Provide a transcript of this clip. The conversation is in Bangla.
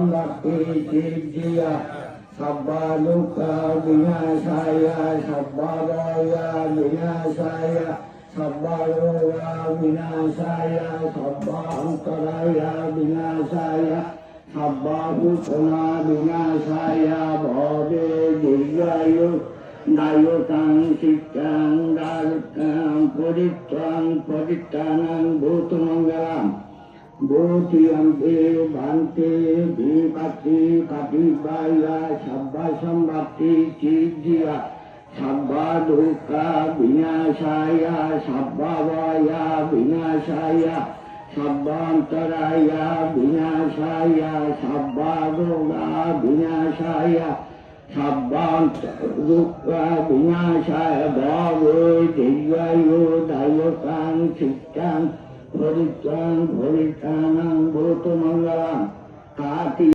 সম্পত্তি সিদ্ধিয়া সব্বা দুঃখ বিনাশায় সব্বা ভয় বিনাশায় সব্বা রোগ বিনাশায় সব্বা অন্তরায় বিনাশায় সব্বা ভূষণা বিনাশায় ভবে দীর্ঘায়ু নায়কাং শিক্ষাং দারুকাং পরিত্রাণাং ভূতমঙ্গলাম ভূতিয়ং দেব ভান্তে বিপাতি কাটিবায়া সব্বা সম্পত্তি সিদ্ধিয়া সব্বা দুঃখ বিনাশায় সব্বা ভয় বিনাশায় সব্বান্তরায় বিনাশায় সব্বা রোগ বিনাশায় সব্বান্ত দুঃখ বিনাশায় ভবে দীর্ঘায়ু দায়কাং শিক্ষাং পরিত্রাণাং ভূতমঙ্গলাম কাতি